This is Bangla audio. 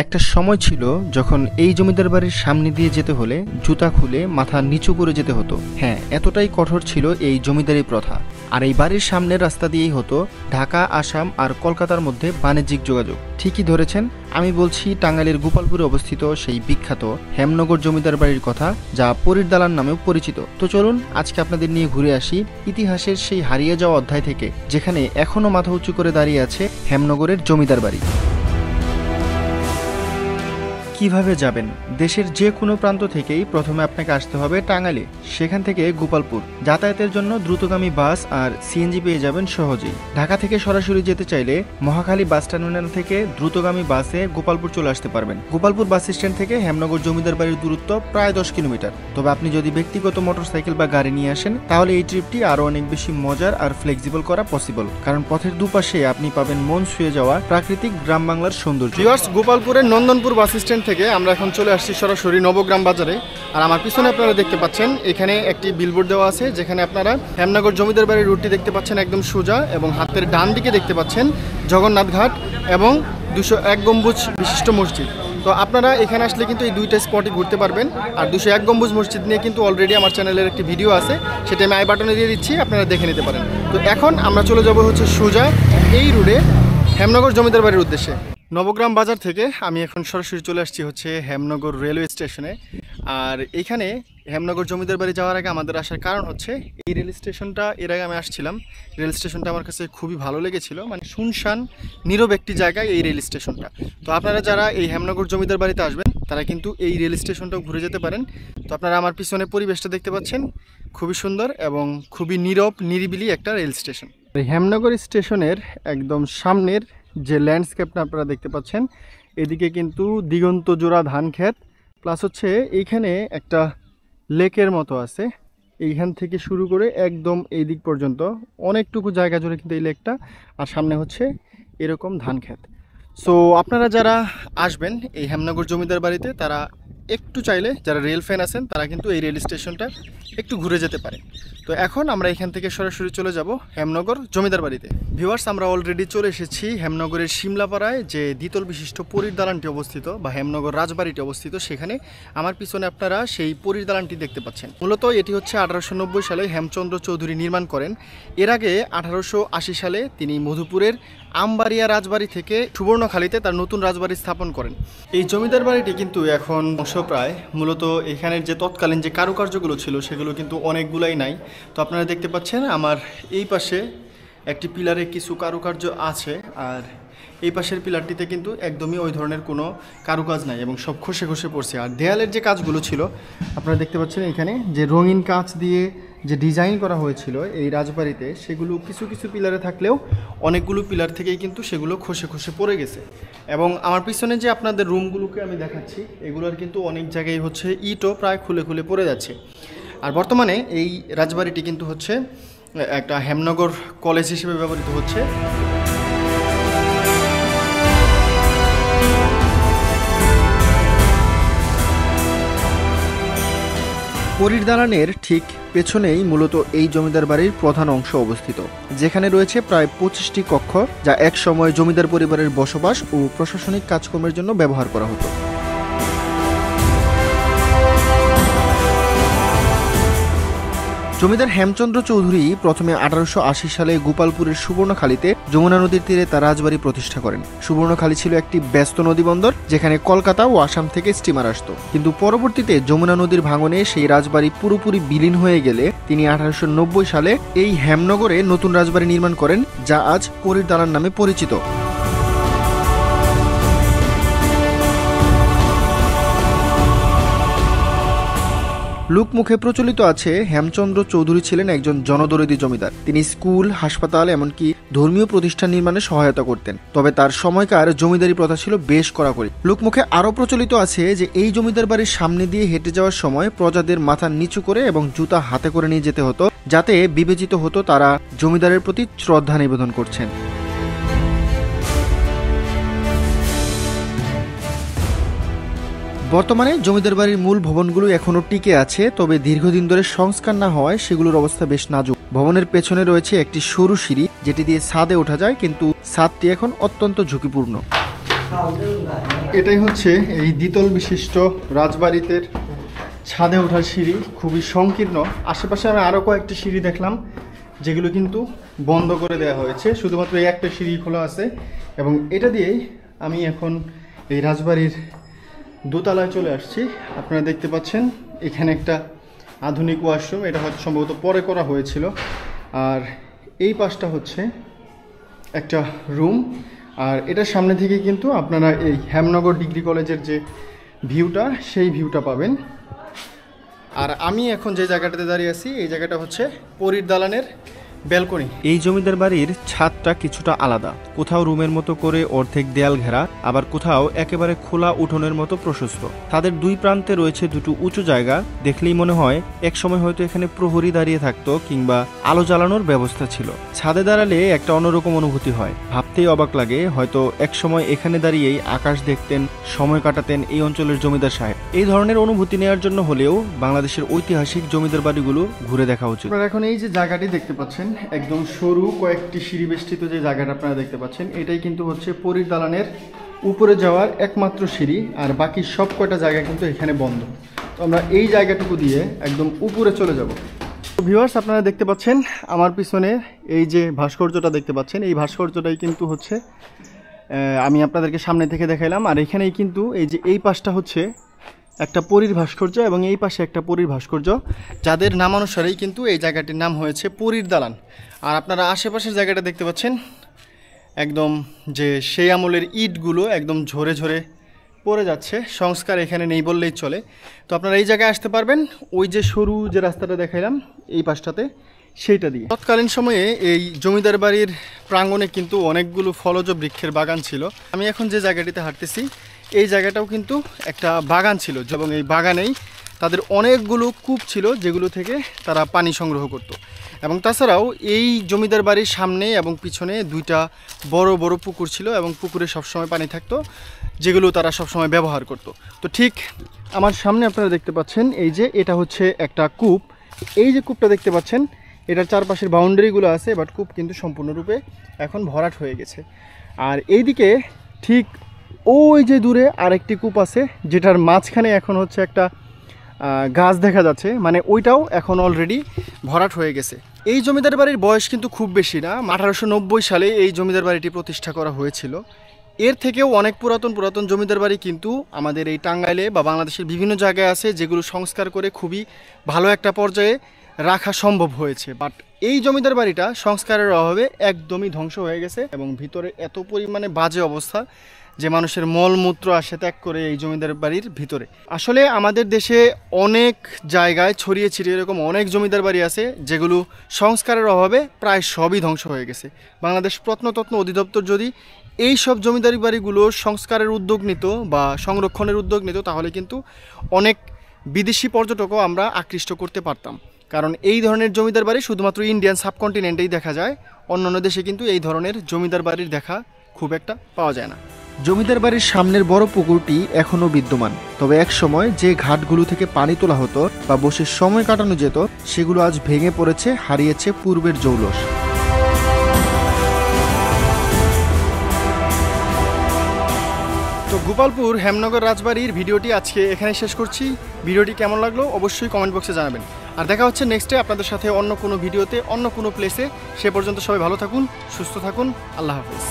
একটা সময় ছিল যখন এই জমিদার বাড়ির সামনে দিয়ে যেতে হলে জুতা খুলে মাথা নিচু করে যেতে হতো। হ্যাঁ, এতটাই কঠোর ছিল এই জমিদারি প্রথা। আর এই বাড়ির সামনের রাস্তা দিয়েই হতো ঢাকা, আসাম আর কলকাতার মধ্যে বাণিজ্যিক যোগাযোগ। ঠিকই ধরেছেন, আমি বলছি টাঙ্গাইলের গোপালপুরে অবস্থিত সেই বিখ্যাত হেমনগর জমিদার বাড়ির কথা, যা পরীর দালান নামেও পরিচিত। তো চলুন আজকে আপনাদের নিয়ে ঘুরে আসি ইতিহাসের সেই হারিয়ে যাওয়া অধ্যায় থেকে, যেখানে এখনো মাথা উঁচু করে দাঁড়িয়ে আছে হেমনগরের জমিদার বাড়ি। কিভাবে যাবেন? দেশের যে কোনো প্রান্ত থেকেই প্রথমে আপনাকে আসতে হবে টাঙ্গাইলে, সেখান থেকে গোপালপুর। যাতায়াতের জন্য দ্রুতগামী বাস আর সিএনজি পেয়ে যাবেন সহজেই। ঢাকা থেকে সরাসরি যেতে চাইলে মহাখালী বাস টার্মিনাল থেকে দ্রুতগামী বাসে গোপালপুর চলে আসতে পারবেন। গোপালপুর বাস স্ট্যান্ড থেকে হেমনগর জমিদার বাড়ির দূরত্ব প্রায় 10 কিলোমিটার। তবে আপনি যদি ব্যক্তিগত মোটরসাইকেল বা গাড়ি নিয়ে আসেন, তাহলে এই ট্রিপটি আরও অনেক বেশি মজার আর ফ্লেক্সিবল করা পসিবল, কারণ পথের দুপাশে আপনি পাবেন মন ছুঁয়ে যাওয়া প্রাকৃতিক গ্রাম বাংলার সৌন্দর্য। গোপালপুরের নন্দনপুর বাস স্ট্যান্ড থেকে আমরা এখন চলে আসছি সরাসরি নবগ্রাম বাজারে। আর আমার পিছনে আপনারা দেখতে পাচ্ছেন এখানে একটি বিলবোর্ড দেওয়া আছে, যেখানে আপনারা হেমনগর জমিদার বাড়ির রুটটি দেখতে পাচ্ছেন একদম সোজা, এবং হাতের ডান দিকে দেখতে পাচ্ছেন জগন্নাথ ঘাট এবং 201 গম্বুজ বিশিষ্ট মসজিদ। তো আপনারা এখানে আসলে কিন্তু এই দুইটা স্পটে ঘুরতে পারবেন। আর 201 গম্বুজ মসজিদ নিয়ে কিন্তু অলরেডি আমার চ্যানেলের একটি ভিডিও আছে, সেটা আমি আই বাটনে দিয়ে দিচ্ছি, আপনারা দেখে নিতে পারেন। তো এখন আমরা চলে যাব হচ্ছে সোজা এই রুটে হেমনগর জমিদার বাড়ির উদ্দেশ্যে। নবগ্রাম বাজার থেকে আমি এখন সরাসরি চলে আসছি হচ্ছে হেমনগর রেলওয়ে স্টেশনে। আর এইখানে হেমনগর জমিদার বাড়ি যাওয়ার আগে আমাদের আসার কারণ হচ্ছে এই রেল স্টেশনটা, এর আগে আমি আসছিলাম, রেল স্টেশনটা আমার কাছে খুবই ভালো লেগেছিল। মানে শুনশান নীরব একটি জায়গায় এই রেল স্টেশনটা। তো আপনারা যারা এই হেমনগর জমিদার বাড়িতে আসবেন, তারা কিন্তু এই রেল স্টেশনটাও ঘুরে যেতে পারেন। তো আপনারা আমার পিছনে পরিবেশটা দেখতে পাচ্ছেন, খুবই সুন্দর এবং খুবই নীরব নিরিবিলি একটা রেল স্টেশন। এই হেমনগর স্টেশনের একদম সামনের যে ল্যান্ডস্কেপটা আপনারা দেখতে পাচ্ছেন, এদিকে কিন্তু দিগন্ত জোড়া ধান ক্ষেত, প্লাস হচ্ছে এইখানে একটা লেকের মতো আছে। এইখান থেকে শুরু করে একদম এই দিক পর্যন্ত অনেকটুকু জায়গা জুড়ে কিন্তু এই লেকটা, আর সামনে হচ্ছে এরকম ধান ক্ষেত। সো আপনারা যারা আসবেন এই হেমনগর জমিদার বাড়িতে, তারা একটু চাইলে যারা রেল ফ্যান আছেন, তারা কিন্তু এই রেল স্টেশনটা একটু ঘুরে যেতে পারে। তো এখন আমরা এখান থেকে সরাসরি চলে যাব হেমনগর জমিদার বাড়িতে। ভিউয়ার্স, আমরা অলরেডি চলে এসেছি হেমনগরের শিমলাপাড়ায়, যে দ্বিতল বিশিষ্ট পরীর দালানটি অবস্থিত বা হেমনগর রাজবাড়িটি অবস্থিত। সেখানে আমার পিছনে আপনারা সেই পরীর দালানটি দেখতে পাচ্ছেন। মূলত এটি হচ্ছে 1890 সালে হেমচন্দ্র চৌধুরী নির্মাণ করেন। এর আগে 1880 সালে তিনি মধুপুরের আমবাড়িয়া রাজবাড়ি থেকে সুবর্ণখালীতে তার নতুন রাজবাড়ি স্থাপন করেন। এই জমিদার বাড়িটি কিন্তু এখন প্রায় মূলত এখানের যে তৎকালীন যে কারুকার্যগুলো ছিল, সেগুলো কিন্তু অনেকগুলাই নাই। তো আপনারা দেখতে পাচ্ছেন আমার এই পাশে একটি পিলারে কিছু কারুকার্য আছে, আর এই পাশের পিলারটিতে কিন্তু একদমই ওই ধরনের কোনো কারুকাজ নাই এবং সব খসে খসে পড়ছে। আর দেয়ালের যে কাজগুলো ছিল আপনারা দেখতে পাচ্ছেন, এখানে যে রঙিন কাঁচ দিয়ে যে ডিজাইন করা হয়েছিল এই রাজবাড়িতে, সেগুলো কিছু কিছু পিলারে থাকলেও অনেকগুলো পিলার থেকেই কিন্তু সেগুলো খসে খসে পড়ে গেছে। এবং আমার পিছনে যে আপনাদের রুমগুলোকে আমি দেখাচ্ছি, এগুলোর কিন্তু অনেক জায়গায় হচ্ছে ইটও প্রায় খুলে খুলে পড়ে যাচ্ছে। আর বর্তমানে এই রাজবাড়িটি কিন্তু হচ্ছে একটা হেমনগর কলেজ হিসেবে ব্যবহৃত হচ্ছে। পরীর দালানের ঠিক পেছনেই মূলত এই জমিদার বাড়ির প্রধান অংশ অবস্থিত, যেখানে রয়েছে প্রায় 25টি কক্ষ, যা এক সময় জমিদার পরিবারের বসবাস ও প্রশাসনিক কাজকর্মের জন্য ব্যবহার করা হতো। জমিদার হেমচন্দ্র চৌধুরী প্রথমে 1880 সালে গোপালপুরের সুবর্ণখালীতে যমুনা নদীর তীরে তার রাজবাড়ি প্রতিষ্ঠা করেন। সুবর্ণখালী ছিল একটি ব্যস্ত নদীবন্দর, যেখানে কলকাতা ও আসাম থেকে স্টিমার আসত। কিন্তু পরবর্তীতে যমুনা নদীর ভাঙনে সেই রাজবাড়ি পুরোপুরি বিলীন হয়ে গেলে তিনি 1890 সালে এই হেমনগরে নতুন রাজবাড়ি নির্মাণ করেন, যা আজ পরীর দালান নামে পরিচিত। লোকমুখে প্রচলিত আছে হেমচন্দ্র চৌধুরী ছিলেন একজন জনদরদী জমিদার। তিনি স্কুল, হাসপাতাল, এমনকি ধর্মীয় প্রতিষ্ঠান নির্মাণে সহায়তা করতেন। তবে তার সময়কার জমিদারি প্রথা ছিল বেশ কড়াকড়ি। লোকমুখে আরও প্রচলিত আছে যে এই জমিদার বাড়ির সামনে দিয়ে হেঁটে যাওয়ার সময় প্রজাদের মাথা নিচু করে এবং জুতা হাতে করে নিয়ে যেতে হতো, যাতে বিবেচিত হতো তারা জমিদারের প্রতি শ্রদ্ধা নিবেদন করছেন। বর্তমানে জমিদার বাড়ির মূল ভবনগুলো এখনো টিকে আছে, তবে দীর্ঘদিন ধরে সংস্কার না হওয়ায় সেগুলোর অবস্থা বেশ নাজুক। ভবনের পেছনে রয়েছে একটি সরু সিঁড়ি, যেটি দিয়ে ছাদে ওঠা যায়, কিন্তু ছাদটি এখন অত্যন্ত ঝুঁকিপূর্ণ। এটাই হচ্ছে এই দ্বিতল বিশিষ্ট রাজবাড়িতে ছাদে ওঠার সিঁড়ি, খুবই সংকীর্ণ। আশেপাশে আমি আরও কয়েকটি সিঁড়ি দেখলাম যেগুলো কিন্তু বন্ধ করে দেওয়া হয়েছে, শুধুমাত্র এই একটা সিঁড়ি খোলা আছে। এবং এটা দিয়েই আমি এখন এই রাজবাড়ির দোতলায় চলে আসছি। আপনারা দেখতে পাচ্ছেন এখানে একটা আধুনিক ওয়াশরুম, এটা হয়তো সম্ভবত পরে করা হয়েছিল। আর এই পাশটা হচ্ছে একটা রুম, আর এটার সামনে থেকে কিন্তু আপনারা এই হেমনগর ডিগ্রি কলেজের যে ভিউটা, সেই ভিউটা পাবেন। আর আমি এখন যে জায়গাটাতে দাঁড়িয়ে আছি, এই জায়গাটা হচ্ছে পরীর দালানের ব্যালকনি। এই জমিদার বাড়ির ছাদটা কিছুটা আলাদা, কোথাও রুমের মতো করে অর্ধেক দেয়াল ঘেরা, আবার কোথাও একেবারে খোলা উঠোনের মতো প্রশস্ত। তাদের দুই প্রান্তে রয়েছে দুটো উঁচু জায়গা, দেখলেই মনে হয় একসময় হয়তো এখানে প্রহরী দাঁড়িয়ে থাকতো কিংবা আলো জ্বালানোর ব্যবস্থা ছিল। ছাদে দাঁড়ালে একটা অন্যরকম অনুভূতি হয়, ভাবতেই অবাক লাগে হয়তো একসময় এখানে দাঁড়িয়েই আকাশ দেখতেন, সময় কাটাতেন এই অঞ্চলের জমিদার সাহেব। এই ধরনের অনুভূতি নেওয়ার জন্য হলেও বাংলাদেশের ঐতিহাসিক জমিদার বাড়িগুলো ঘুরে দেখা উচিত। আপনারা এখন এই যে জায়গাটি দেখতে পাচ্ছেন, একদম সরু কয়েকটি সিঁড়ি বেষ্টিত যে জায়গাটা আপনারা দেখতে পাচ্ছেন, এটাই কিন্তু হচ্ছে পরীর দালানের উপরে যাওয়ার একমাত্র সিঁড়ি। আর বাকি সব কয়টা জায়গা কিন্তু এখানে বন্ধ। তো আমরা এই জায়গাটুকু দিয়ে একদম উপরে চলে যাব। ভিউয়ার্স, আপনারা দেখতে পাচ্ছেন আমার পিছনে এই যে ভাস্কর্যটা দেখতে পাচ্ছেন, এই ভাস্কর্যটাই কিন্তু হচ্ছে আমি আপনাদেরকে সামনে থেকে দেখাইলাম। আর এখানেই কিন্তু এই যে এই পাশটা হচ্ছে একটা পরীর ভাস্কর্য এবং এই পাশে একটা পরীর ভাস্কর্য, যাদের নামানুসারেই কিন্তু এই জায়গাটির নাম হয়েছে পরীর দালান। আর আপনারা আশেপাশের জায়গাটা দেখতে পাচ্ছেন, একদম যে সেই আমলের ইটগুলো একদম ঝরে ঝরে পড়ে যাচ্ছে, সংস্কার এখানে নেই বললেই চলে। তো আপনারা এই জায়গায় আসতে পারবেন ওই যে সরু যে রাস্তাটা দেখাইলাম এই পাশটাতে, সেইটা দিয়ে। তৎকালীন সময়ে এই জমিদার বাড়ির প্রাঙ্গণে কিন্তু অনেকগুলো ফলজ বৃক্ষের বাগান ছিল। আমি এখন যে জায়গাটিতে হাঁটতেছি, এই জায়গাটাও কিন্তু একটা বাগান ছিল এবং এই বাগানেই তাদের অনেকগুলো কূপ ছিল যেগুলো থেকে তারা পানি সংগ্রহ করত। এবং তাছাড়াও এই জমিদার বাড়ির সামনে এবং পিছনে দুইটা বড় বড় পুকুর ছিল এবং পুকুরে সবসময় পানি থাকতো, যেগুলো তারা সবসময় ব্যবহার করত। তো ঠিক আমার সামনে আপনারা দেখতে পাচ্ছেন এই যে এটা হচ্ছে একটা কূপ। এই যে কূপটা দেখতে পাচ্ছেন, এটার চারপাশের বাউন্ডারিগুলো আছে, বাট কূপ কিন্তু সম্পূর্ণরূপে এখন ভরাট হয়ে গেছে। আর এইদিকে ঠিক ওই যে দূরে আরেকটি কূপ আছে, যেটার মাঝখানে এখন হচ্ছে একটা গাছ দেখা যাচ্ছে, মানে ওইটাও এখন অলরেডি ভরাট হয়ে গেছে। এই জমিদার বাড়ির বয়স কিন্তু খুব বেশি না, 1890 সালে এই জমিদার বাড়িটি প্রতিষ্ঠা করা হয়েছিল। এর থেকেও অনেক পুরাতন জমিদার বাড়ি কিন্তু আমাদের এই টাঙ্গাইলে বা বাংলাদেশের বিভিন্ন জায়গায় আছে, যেগুলো সংস্কার করে খুবই ভালো একটা পর্যায়ে রাখা সম্ভব হয়েছে। বাট এই জমিদার বাড়িটা সংস্কারের অভাবে একদমই ধ্বংস হয়ে গেছে এবং ভিতরে এত পরিমাণে বাজে অবস্থা যে মানুষের মলমূত্র আসে ত্যাগ করে এই জমিদার বাড়ির ভিতরে। আসলে আমাদের দেশে অনেক জায়গায় ছড়িয়ে ছিটিয়ে এরকম অনেক জমিদার বাড়ি আছে যেগুলো সংস্কারের অভাবে প্রায় সবই ধ্বংস হয়ে গেছে। বাংলাদেশ প্রত্নতত্ত্ব অধিদপ্তর যদি এই সব জমিদারি বাড়িগুলোর সংস্কারের উদ্যোগ নিত বা সংরক্ষণের উদ্যোগ নিত, তাহলে কিন্তু অনেক বিদেশি পর্যটকও আমরা আকৃষ্ট করতে পারতাম। কারণ এই ধরনের জমিদার বাড়ি শুধুমাত্র ইন্ডিয়ান সাবকন্টিনেন্টেই দেখা যায়, অন্যান্য দেশে কিন্তু এই ধরনের জমিদার বাড়ির দেখা খুব একটা পাওয়া যায় না। জমিদার বাড়ির সামনের বড় পুকুরটি এখনও বিদ্যমান, তবে এক সময় যে ঘাটগুলো থেকে পানি তোলা হতো বা বসে সময় কাটানো যেত, সেগুলো আজ ভেঙে পড়েছে, হারিয়েছে পূর্বের জৌলস। তো গোপালপুর হেমনগর রাজবাড়ির ভিডিওটি আজকে এখানে শেষ করছি। ভিডিওটি কেমন লাগলো অবশ্যই কমেন্ট বক্সে জানাবেন। আর দেখা হচ্ছে নেক্সটে আপনাদের সাথে অন্য কোনো ভিডিওতে, অন্য কোনো প্লেসে। সে পর্যন্ত সবাই ভালো থাকুন, সুস্থ থাকুন। আল্লাহ হাফেজ।